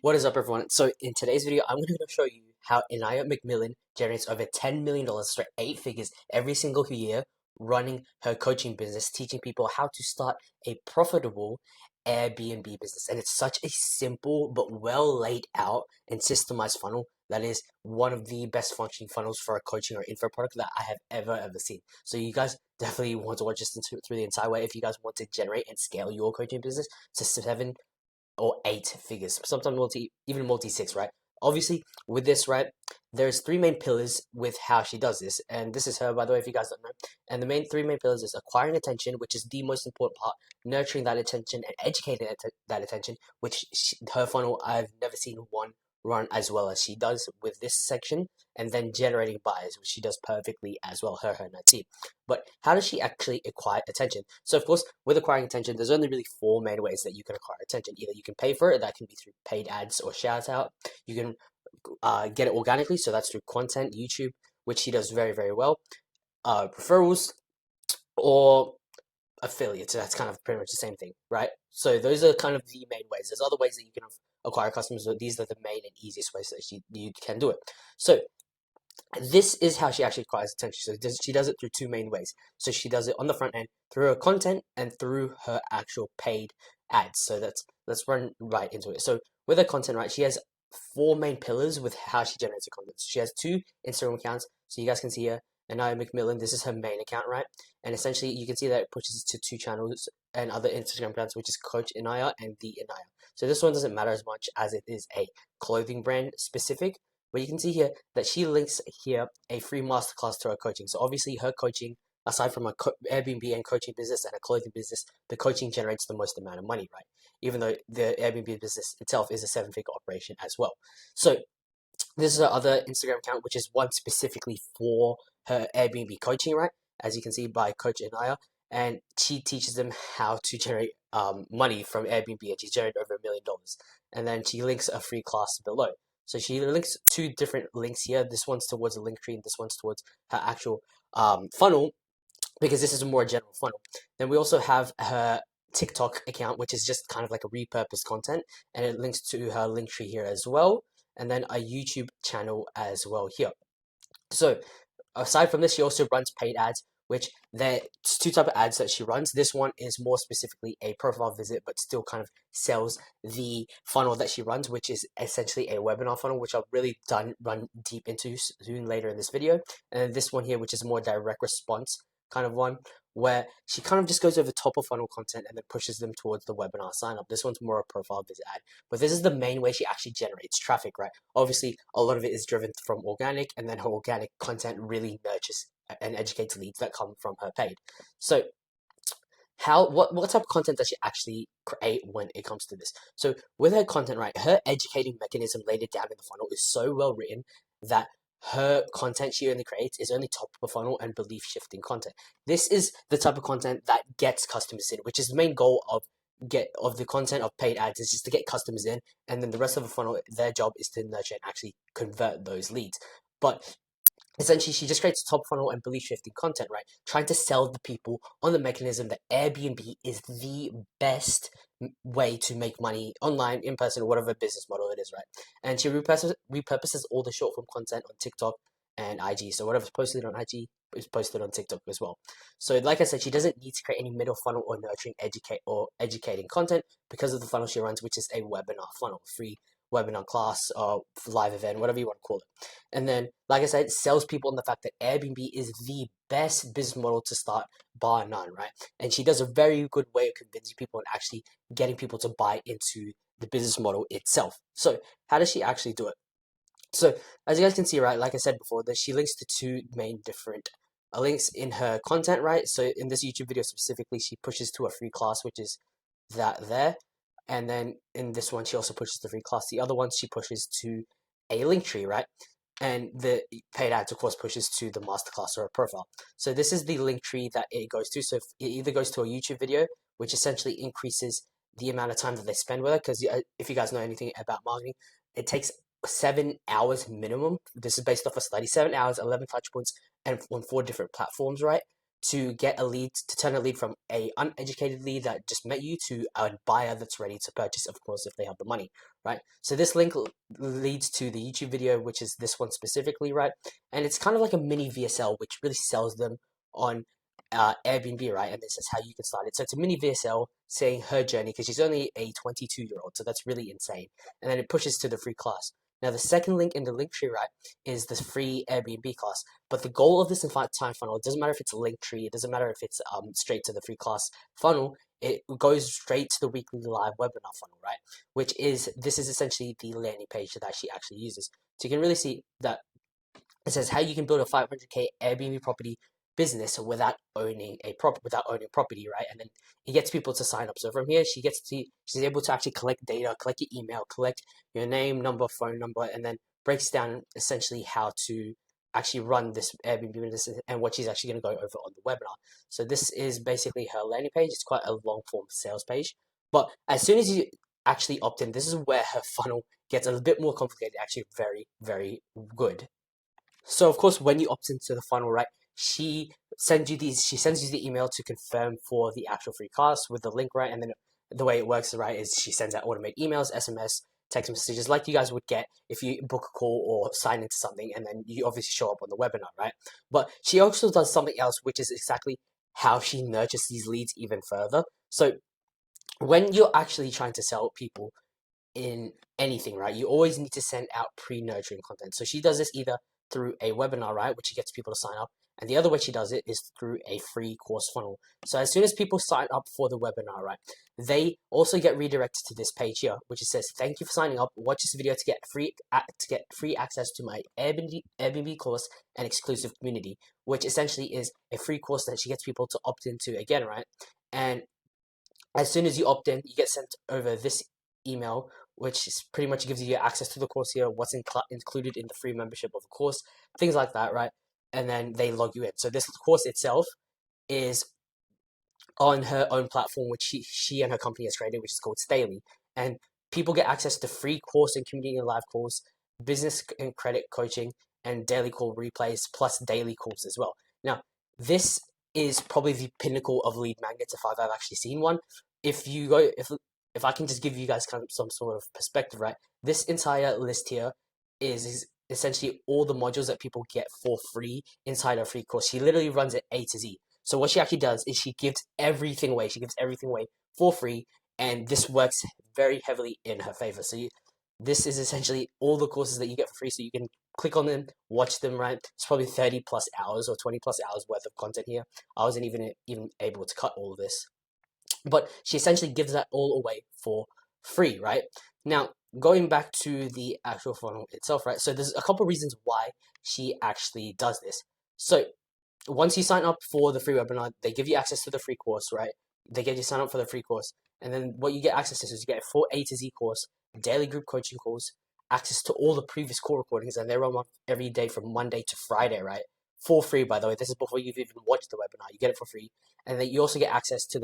What is up, everyone? So in today's video, I'm going to show you how Inaya McMillan generates over $10 million straight 8 figures every single year running her coaching business, teaching people how to start a profitable Airbnb business. And it's such a simple but well laid out and systemized funnel that is one of the best functioning funnels for a coaching or info product that I have ever seen. So you guys definitely want to watch this through the entire way if you guys want to generate and scale your coaching business to 7 or 8 figures, sometimes even multi-six, right? Obviously, with this, right, there's three main pillars with how she does this, and this is her, by the way, if you guys don't know. And the three main pillars is acquiring attention, which is the most important part, nurturing that attention, and educating that attention, which her funnel, I've never seen one run as well as she does with this section, and then generating buyers, which she does perfectly as well, her and her team. But how does she actually acquire attention? So, of course, with acquiring attention, there's only really four main ways that you can acquire attention. Either you can pay for it, that can be through paid ads or shout out. You can get it organically, so that's through content, YouTube, which she does very well. Referrals or affiliates. So that's kind of pretty much the same thing, right? So those are kind of the main ways. There's other ways that you can acquire customers, but these are the main and easiest ways that you can do it. So this is how she actually acquires attention. So she does it through two main ways. So she does it on the front end through her content and through her actual paid ads. So let's run right into it. So with her content, right, she has four main pillars with how she generates her content. So she has two Instagram accounts. So you guys can see here, Anaya McMillan, this is her main account, right? And essentially you can see that it pushes to two channels and other Instagram accounts, which is Coach Inaya and The Inaya. So this one doesn't matter as much as it is a clothing brand specific. But you can see here that she links here a free masterclass to her coaching. So obviously her coaching, aside from a Airbnb and coaching business and a clothing business, the coaching generates the most amount of money, right? Even though the Airbnb business itself is a 7-figure operation as well. So this is her other Instagram account, which is one specifically for her Airbnb coaching, right? As you can see by Coach Anaya. And she teaches them how to generate money from Airbnb, and she's generated over $1 million. And then she links a free class below. So she links two different links here. This one's towards a link tree, and this one's towards her actual funnel, because this is a more general funnel. Then we also have her TikTok account, which is just kind of like a repurposed content, and it links to her link tree here as well, and then a YouTube channel as well here. So aside from this, she also runs paid ads, which there's two type of ads that she runs. This one is more specifically a profile visit, but still kind of sells the funnel that she runs, which is essentially a webinar funnel, which I'll really run deep into soon later in this video. And then this one here, which is more direct response kind of one, where she kind of just goes over top of funnel content and then pushes them towards the webinar sign up. This one's more a profile visit ad, but this is the main way she actually generates traffic, right? Obviously, a lot of it is driven from organic, and then her organic content really nurtures and educates leads that come from her paid. So what type of content does she actually create when it comes to this? So with her content, right, her educating mechanism laid it down in the funnel is so well written that her content she only creates is only top of the funnel and belief shifting content. This is the type of content that gets customers in, which is the main goal of the content of paid ads, is just to get customers in, and then the rest of the funnel, their job is to nurture and actually convert those leads. But essentially, she just creates top funnel and belief shifting content, right? Trying to sell the people on the mechanism that Airbnb is the best way to make money online, in person, or whatever business model it is, right? And she repurposes all the short form content on TikTok and IG. So whatever's posted on IG is posted on TikTok as well. So like I said, she doesn't need to create any middle funnel or nurturing educating content because of the funnel she runs, which is a webinar funnel, free webinar class or live event, whatever you want to call it. And then, like I said, sells people on the fact that Airbnb is the best business model to start, bar none, right? And she does a very good way of convincing people and actually getting people to buy into the business model itself. So how does she actually do it? So as you guys can see, right, like I said before, that she links to two main different links in her content, right? So in this YouTube video specifically, she pushes to a free class, which is that there. And then in this one, she also pushes the free class. The other ones, she pushes to a link tree, right? And the paid ads, of course, pushes to the masterclass or a profile. So this is the link tree that it goes to. So if it either goes to a YouTube video, which essentially increases the amount of time that they spend with it, because if you guys know anything about marketing, it takes 7 hours minimum. This is based off a study. 7 hours, 11 touch points, and on 4 different platforms, right? To get a lead, to turn a lead from a uneducated lead that just met you to a buyer that's ready to purchase, of course, if they have the money, right? So this link leads to the YouTube video, which is this one specifically, right? And it's kind of like a mini VSL, which really sells them on Airbnb, right? And this is how you can start it. So it's a mini VSL saying her journey, because she's only a 22-year-old, so that's really insane. And then it pushes to the free class. Now, the second link in the link tree, right, is the free Airbnb class. But the goal of this time funnel, it doesn't matter if it's a link tree, it doesn't matter if it's straight to the free class funnel, it goes straight to the weekly live webinar funnel, right? This is essentially the landing page that she actually uses. So you can really see that it says how you can build a 500K Airbnb property business without owning property, right? And then it gets people to sign up. So from here, she's able to actually collect data, collect your email, collect your name, number, phone number, and then breaks down essentially how to actually run this Airbnb business and what she's actually going to go over on the webinar. So this is basically her landing page. It's quite a long form sales page, but as soon as you actually opt in, this is where her funnel gets a bit more complicated. Actually, very, very good. So of course, when you opt into the funnel, right, she sends you the email to confirm for the actual free class with the link, right? And then the way it works, right, is she sends out automated emails, SMS, text messages, like you guys would get if you book a call or sign into something, and then you obviously show up on the webinar, right? But she also does something else, which is exactly how she nurtures these leads even further. So when you're actually trying to sell people in anything, right, you always need to send out pre-nurturing content. So she does this either through a webinar, right, which she gets people to sign up, and the other way she does it is through a free course funnel. So as soon as people sign up for the webinar, right, they also get redirected to this page here, which it says, "Thank you for signing up. Watch this video to get free access to my Airbnb course and exclusive community," which essentially is a free course that she gets people to opt into again, right? And as soon as you opt in, you get sent over this email, which is pretty much gives you access to the course here, what's included in the free membership of the course, things like that, right? And then they log you in. So this course itself is on her own platform, which she and her company has created, which is called Staley. And people get access to free course and community and live calls, business and credit coaching, and daily call replays, plus daily calls as well. Now, this is probably the pinnacle of lead magnets if I've actually seen one. If I can just give you guys kind of some sort of perspective, right? This entire list here is essentially all the modules that people get for free inside her free course. She literally runs it A to Z. So what she actually does is she gives everything away. She gives everything away for free, and this works very heavily in her favor. So this is essentially all the courses that you get for free. So you can click on them, watch them, right? It's probably 30 plus hours or 20 plus hours worth of content here. I wasn't even able to cut all of this, but she essentially gives that all away for free, right? Now, going back to the actual funnel itself, right? So there's a couple reasons why she actually does this. So once you sign up for the free webinar, they give you access to the free course, right? They get you sign up for the free course, and then what you get access to is you get a full A to Z course, daily group coaching calls, access to all the previous call recordings, and they run every day from Monday to Friday, right? For free, by the way. This is before you've even watched the webinar. You get it for free, and then you also get access to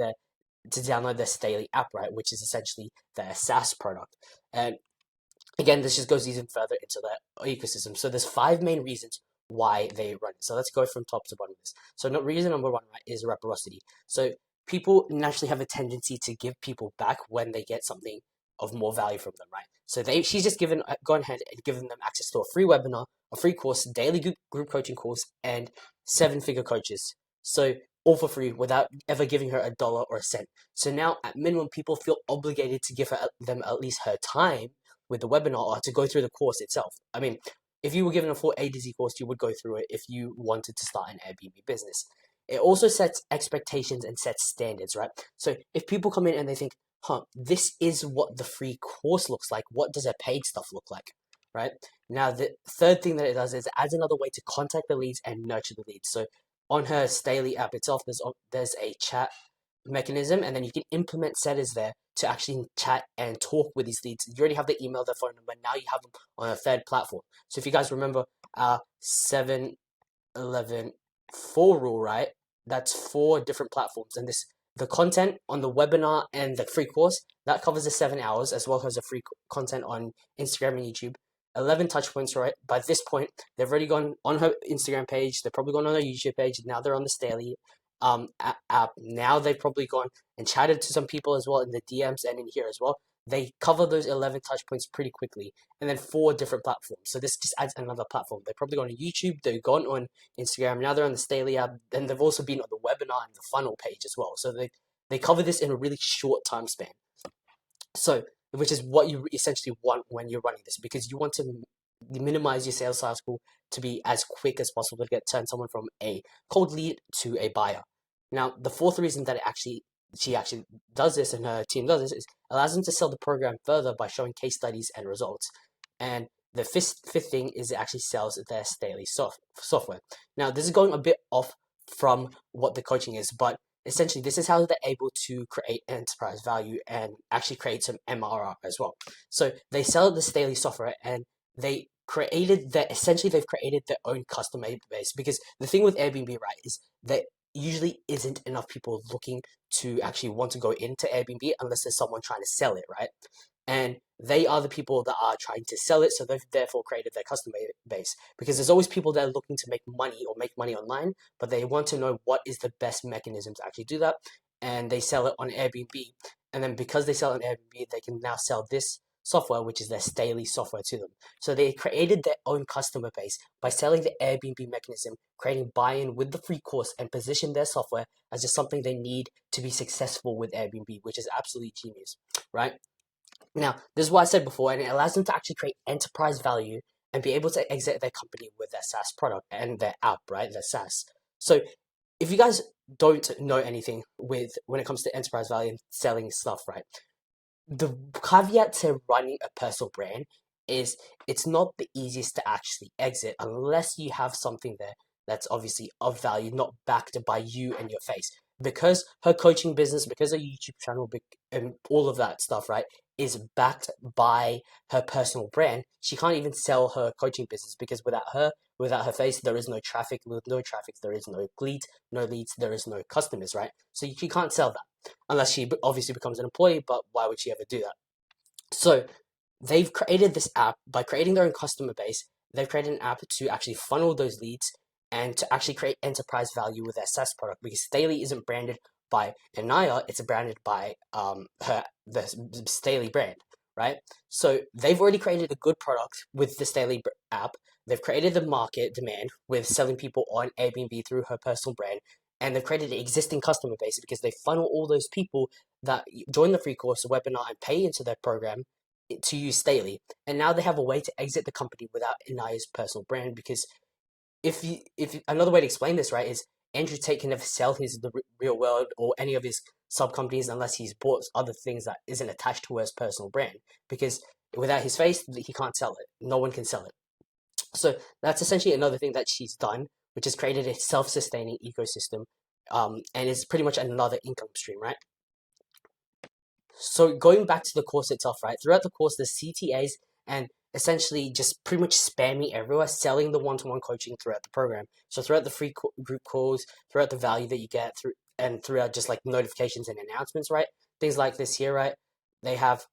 download their Staley app, right, which is essentially their SaaS product. And again, this just goes even further into the ecosystem. So there's 5 main reasons why they run it. So let's go from top to bottom of this. So reason number 1, right, is reciprocity. So people naturally have a tendency to give people back when they get something of more value from them, right? So she's just gone ahead and given them access to a free webinar, a free course, daily group coaching course, and 7-figure coaches. So all for free without ever giving her a dollar or a cent. So now, at minimum, people feel obligated to give them at least her time with the webinar or to go through the course itself. I mean, if you were given a full A to Z course, you would go through it if you wanted to start an Airbnb business. It also sets expectations and sets standards, right? So if people come in and they think, this is what the free course looks like, what does a paid stuff look like, right? Now, the third thing that it does is it adds another way to contact the leads and nurture the leads. So on her Staley app itself, there's a chat mechanism, and then you can implement settings there to actually chat and talk with these leads. You already have the email, the phone number, now you have them on a third platform. So if you guys remember our 7-11-4 rule, right, that's 4 different platforms, and the content on the webinar and the free course, that covers the 7 hours, as well as the free content on Instagram and YouTube. 11 touch points, right? By this point, they've already gone on her Instagram page, they're probably gone on her YouTube page, now they're on the Staley app. Now they've probably gone and chatted to some people as well in the DMs and in here as well. they cover those 11 touch points pretty quickly, and then 4 different platforms. So this just adds another platform. They've probably gone on YouTube, they've gone on Instagram, now they're on the Staley app, and they've also been on the webinar and the funnel page as well. So they cover this in a really short time span. So, which is what you essentially want when you're running this, because you want to minimize your sales cycle to be as quick as possible to turn someone from a cold lead to a buyer. Now, the fourth reason that she actually does this and her team does this is allows them to sell the program further by showing case studies and results. And the fifth thing is it actually sells their daily software. Now, this is going a bit off from what the coaching is, but essentially this is how they're able to create enterprise value and actually create some MRR as well. So they sell this daily software, and they've created their own customer base, because the thing with Airbnb, right, is that usually isn't enough people looking to actually want to go into Airbnb unless there's someone trying to sell it, right? And they are the people that are trying to sell it, so they've therefore created their customer base, because there's always people that are looking to make money or make money online, but they want to know what is the best mechanism to actually do that, and they sell it on Airbnb. And then because they sell it on Airbnb, they can now sell this software, which is their daily software, to them. So they created their own customer base by selling the Airbnb mechanism, creating buy-in with the free course, and position their software as just something they need to be successful with Airbnb, which is absolutely genius, right? Now, this is what I said before, and it allows them to actually create enterprise value and be able to exit their company with their SaaS product and their app, right? Their SaaS. So if you guys don't know anything with when it comes to enterprise value and selling stuff, right? The caveat to running a personal brand is it's not the easiest to actually exit unless you have something there that's obviously of value, not backed by you and your face. Because her coaching business, because her YouTube channel, and all of that stuff, right, is backed by her personal brand, she can't even sell her coaching business, because without her face, there is no traffic. With no traffic, there is no leads. No leads, there is no customers, right? So you can't sell that unless she obviously becomes an employee, but why would she ever do that? So they've created this app by creating their own customer base. They've created an app to actually funnel those leads and to actually create enterprise value with their SaaS product, because Staley isn't branded by Anaya, it's branded by the Staley brand, right? So they've already created a good product with the Staley app. They've created the market demand with selling people on Airbnb through her personal brand, and they've created an existing customer base because they funnel all those people that join the free course, the webinar, and pay into their program to use Staley. And now they have a way to exit the company without Anaya's personal brand, because if another way to explain this, right, is Andrew Tate can never sell his the real world or any of his sub companies unless he's bought other things that isn't attached to his personal brand, because without his face he can't sell it. No one can sell it. So that's essentially another thing that she's done, which has created a self-sustaining ecosystem, and is pretty much another income stream, right? So going back to the course itself, right? Throughout the course, the CTAs and essentially just pretty much spamming everywhere, selling the one-to-one coaching throughout the program. So throughout the free group calls, throughout the value that you get through, and throughout just like notifications and announcements, right? Things like this here, right? They have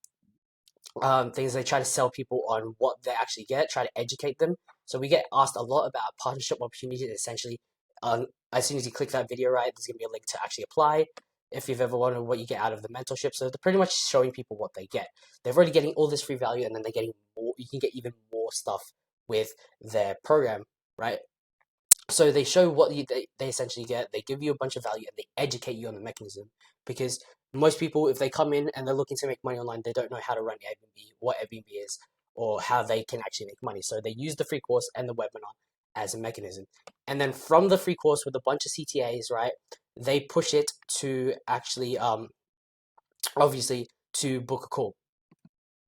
things they try to sell people on what they actually get, try to educate them. So we get asked a lot about partnership opportunities. Essentially, as soon as you click that video, right, there's gonna be a link to actually apply. If you've ever wondered what you get out of the mentorship, so they're pretty much showing people what they get. They're already getting all this free value, and then they're getting more. You can get even more stuff with their program, right? So they show what they essentially get. They give you a bunch of value and they educate you on the mechanism, because most people, if they come in and they're looking to make money online, they don't know how to run Airbnb, what Airbnb is, or how they can actually make money. So they use the free course and the webinar as a mechanism. And then from the free course with a bunch of CTAs, right, they push it to actually, obviously, to book a call.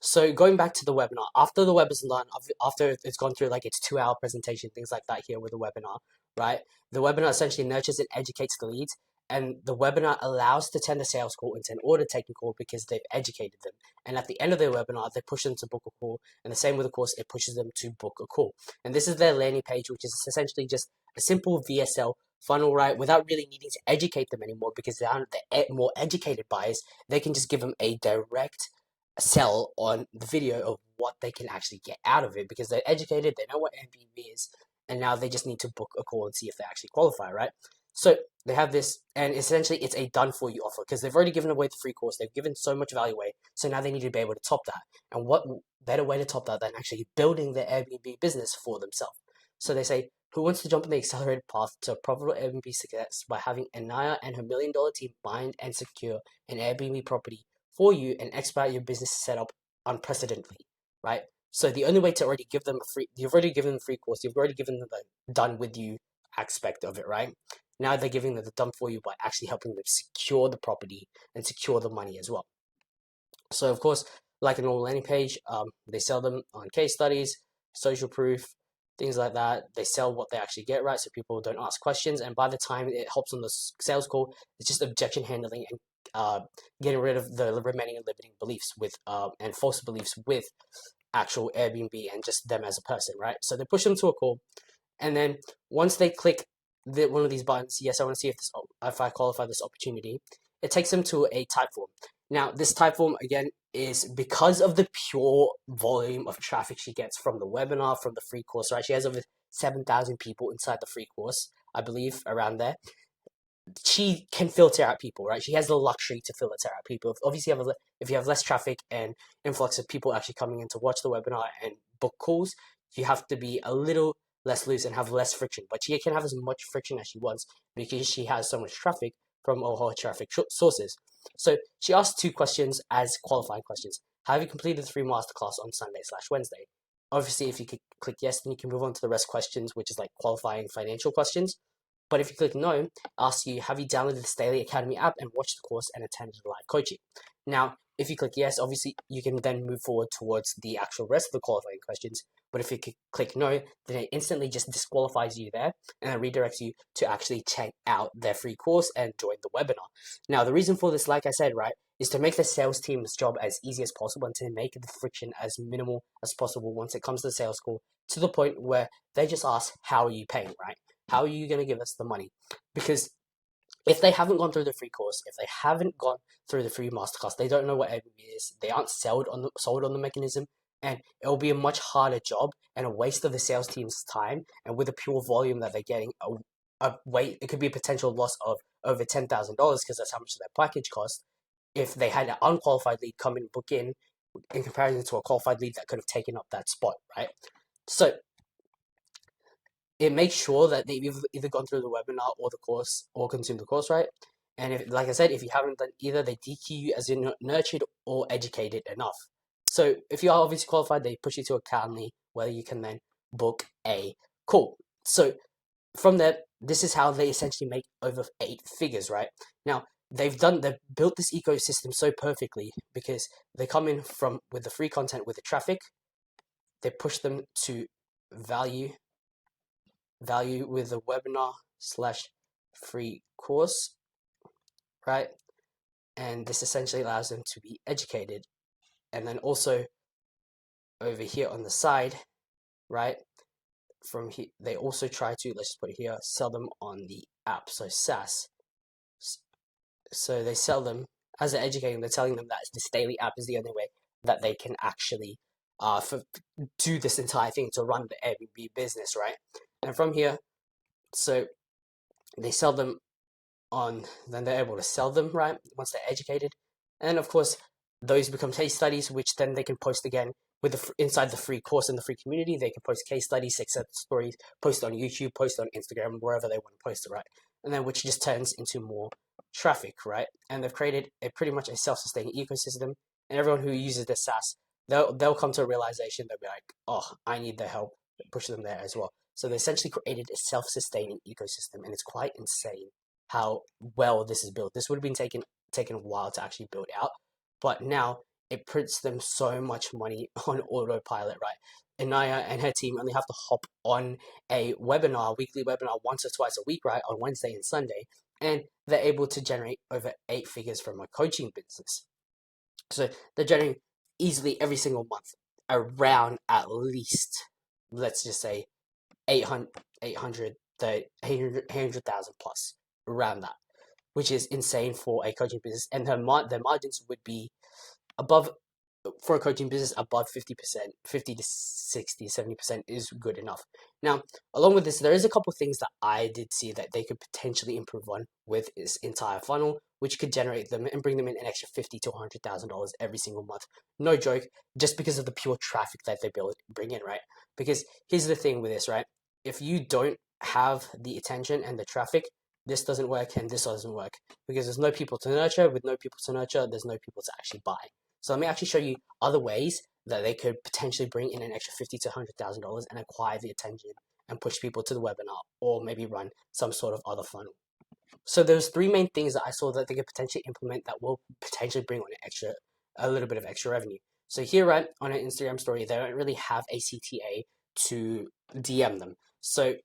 So going back to the webinar, after the webinar's done, after it's gone through like its 2-hour presentation, things like that here with the webinar, right? The webinar essentially nurtures and educates the leads, and the webinar allows to turn the sales call into an order taking call because they've educated them. And at the end of their webinar, they push them to book a call, and the same with the course, it pushes them to book a call. And this is their landing page, which is essentially just a simple VSL funnel, right? Without really needing to educate them anymore, because they aren't the more educated buyers, they can just give them a direct sell on the video of what they can actually get out of it, because they're educated, they know what Airbnb is, and now they just need to book a call and see if they actually qualify, right? So they have this, and essentially it's a done for you offer because they've already given away the free course. They've given so much value away. So now they need to be able to top that. And what better way to top that than actually building their Airbnb business for themselves? So they say, who wants to jump on the accelerated path to profitable Airbnb success by having Anaya and her $1 million team find and secure an Airbnb property for you and expedite your business setup unprecedentedly, right? So the only way to already give them a free, you've already given them free course, you've already given them the done with you aspect of it, right? Now they're giving them the done for you by actually helping them secure the property and secure the money as well. So of course, like a normal landing page, they sell them on case studies, social proof, things like that. They sell what they actually get right, so people don't ask questions. And by the time it helps on the sales call, it's just objection handling and getting rid of the remaining and limiting beliefs with and false beliefs with actual Airbnb and just them as a person, right? So they push them to a call, and then once they click one of these buttons, yes, I want to see if I qualify this opportunity, it takes them to a type form. Now, this type form, again, is because of the pure volume of traffic she gets from the webinar, from the free course, right? She has over 7,000 people inside the free course, I believe, around there. She can filter out people, right? She has the luxury to filter out people. Obviously, if you have less traffic and influx of people actually coming in to watch the webinar and book calls, you have to be a little less loose and have less friction. But she can have as much friction as she wants because she has so much traffic from all her traffic sources. So she asked 2 questions as qualifying questions. Have you completed the free masterclass on Sunday/Wednesday? Obviously, if you could click yes, then you can move on to the rest questions, which is like qualifying financial questions. But if you click no, it asks you, have you downloaded the Staley Academy app and watched the course and attended live coaching? Now, if you click yes, obviously you can then move forward towards the actual rest of the qualifying questions. But if you click no, then it instantly just disqualifies you there and it redirects you to actually check out their free course and join the webinar. Now, the reason for this, like I said, right, is to make the sales team's job as easy as possible and to make the friction as minimal as possible once it comes to the sales call, to the point where they just ask, how are you paying, right? How are you going to give us the money? Because if they haven't gone through the free course, if they haven't gone through the free masterclass, they don't know what Airbnb is. They aren't sold on the mechanism, and it will be a much harder job and a waste of the sales team's time. And with the pure volume that they're getting, it could be a potential loss of over $10,000 because that's how much their package cost. If they had an unqualified lead come in and book in comparison to a qualified lead that could have taken up that spot, right? So it makes sure that they've either gone through the webinar or the course or consumed the course, right? And if, like I said, if you haven't done either, they DQ you as you're nurtured or educated enough. So if you are obviously qualified, they push you to Academy where you can then book a call. So from there, this is how they essentially make over 8 figures, right? Now, they've built this ecosystem so perfectly because they come in with the free content, with the traffic, they push them to value with the webinar/free course, right? And this essentially allows them to be educated. And then also over here on the side, right? From here, they also try to, let's just put it here, sell them on the app. So SaaS. So they sell them as they're educating, they're telling them that this daily app is the only way that they can actually do this entire thing to run the Airbnb business, right? And from here, so they sell them then they're able to sell them, right, once they're educated. And of course, those become case studies, which then they can post again with inside the free course in the free community. They can post case studies, success stories, post on YouTube, post on Instagram, wherever they want to post it, right? And then which just turns into more traffic, right? And they've created pretty much a self-sustaining ecosystem. And everyone who uses this SaaS, they'll come to a realization. They'll be like, oh, I need their help. Push them there as well. So they essentially created a self-sustaining ecosystem, and it's quite insane how well this is built. This would have been taken a while to actually build out, but now it prints them so much money on autopilot, right? Anaya and her team only have to hop on a weekly webinar once or twice a week, right, on Wednesday and Sunday, and they're able to generate over 8 figures from a coaching business. So they're generating easily every single month around at least, let's just say, 800,000 plus, around that, which is insane for a coaching business. And their margins would be above for a coaching business above 50%, 50 to 60, 70% is good enough. Now, along with this, there is a couple things that I did see that they could potentially improve on with this entire funnel, which could generate them and bring them in an extra $50 to $100,000 every single month. No joke, just because of the pure traffic that they bring in, right? Because here's the thing with this, right? If you don't have the attention and the traffic, this doesn't work and this doesn't work, because there's no people to nurture. With no people to nurture, there's no people to actually buy. So let me actually show you other ways that they could potentially bring in an extra $50 to $100,000 and acquire the attention and push people to the webinar, or maybe run some sort of other funnel. So there's three main things that I saw that they could potentially implement that will potentially bring on a little bit of extra revenue. So here, right, on an Instagram story, they don't really have a CTA to DM them. So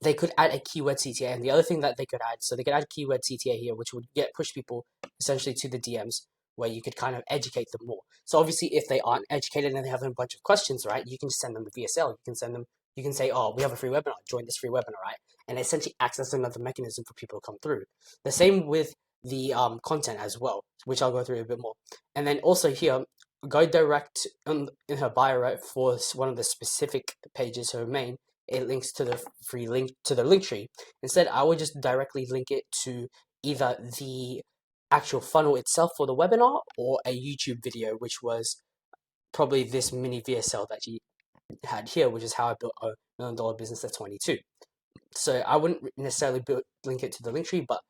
they could add a keyword CTA. And the other thing that they could add, so they could add keyword CTA here, which would push people essentially to the DMs, where you could kind of educate them more. So obviously, if they aren't educated and they have a bunch of questions, right, you can just send them the VSL. You can say, oh, we have a free webinar, join this free webinar, right? And essentially acts as another mechanism for people to come through. The same with the content as well, which I'll go through a bit more. And then also here, go direct in her bio, right, for one of the specific pages, her main, it links to the free link to the link tree. Instead, I would just directly link it to either the actual funnel itself for the webinar or a YouTube video, which was probably this mini VSL that she had here, which is how I built a $1 million business at 22. So I wouldn't necessarily link it to the link tree, but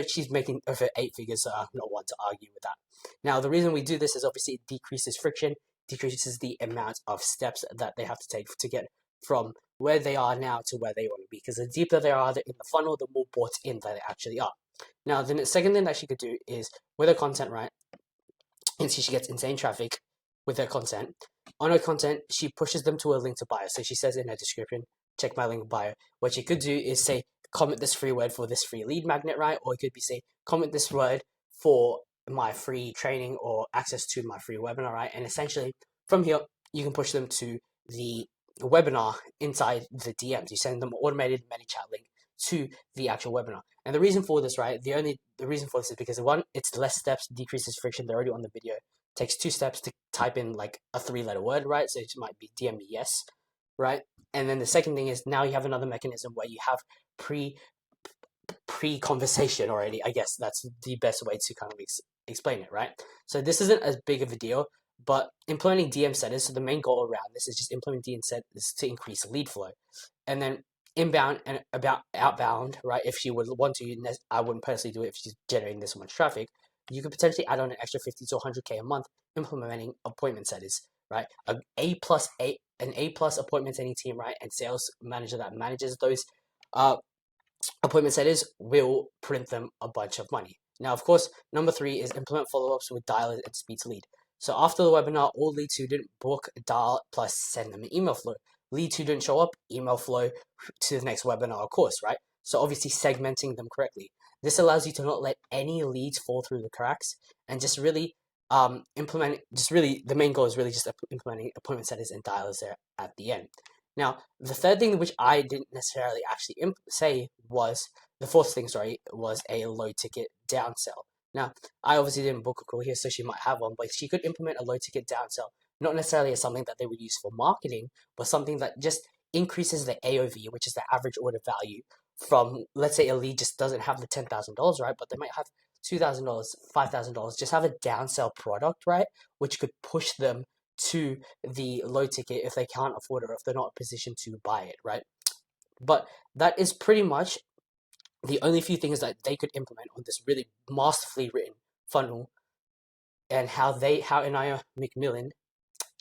she's making over 8 figures, so I'm not one to argue with that. Now, the reason we do this is obviously it decreases friction, decreases the amount of steps that they have to take to get from where they are now to where they want to be, because the deeper they are in the funnel, the more bought in that they actually are. Now, the second thing that she could do is with her content, right? And see, she gets insane traffic with her content. On her content, she pushes them to a link to bio. So she says in her description, check my link bio. What you could do is say, comment this free word for this free lead magnet, right? Or it could be say, comment this word for my free training or access to my free webinar, right? And essentially, from here, you can push them to the webinar inside the DMs. You send them an automated ManyChat link to the actual webinar. And the reason for this, right, the reason for this is because, one, it's less steps, decreases friction. They're already on the video. It takes 2 steps to type in like a 3-letter word, right? So it might be DM me yes, right? And then the second thing is now you have another mechanism where you have pre-conversation already. I guess that's the best way to kind of explain it, right? So this isn't as big of a deal, but implementing DM setters, so the main goal around this is just implementing DM setters to increase lead flow. And then inbound and outbound, right? If she would want to, I wouldn't personally do it if she's generating this much traffic. You could potentially add on an extra 50 to 100K a month implementing appointment setters, right? An A plus appointment setting team, right? And sales manager that manages those appointment setters will print them a bunch of money. Now, of course, number 3 is implement follow-ups with dialers and speed to lead. So after the webinar, all leads who didn't book, dial, plus send them an email flow. Leads who didn't show up, email flow to the next webinar course, right? So obviously segmenting them correctly. This allows you to not let any leads fall through the cracks and just really the main goal is really just implementing appointment setters and dialers there at the end. Now, the third thing, which I didn't necessarily actually say, was the fourth thing, was a low ticket downsell. Now, I obviously didn't book a call here, so she might have one, but she could implement a low ticket downsell, not necessarily as something that they would use for marketing, but something that just increases the AOV, which is the average order value, from, let's say a lead just doesn't have the $10,000, right? But they might have $2,000, $5,000, just have a downsell product, right? Which could push them to the low ticket if they can't afford it or if they're not in a position to buy it, right? But that is pretty much the only few things that they could implement on this really masterfully written funnel, and how Anaya McMillan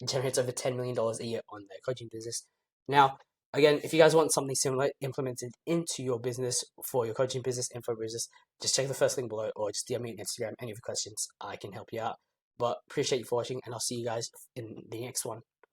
generates over $10 million a year on their coaching business. Now, again, if you guys want something similar implemented into your business for your coaching business, info business, just check the first link below or just DM me on Instagram. Any of your questions, I can help you out. But appreciate you for watching, and I'll see you guys in the next one.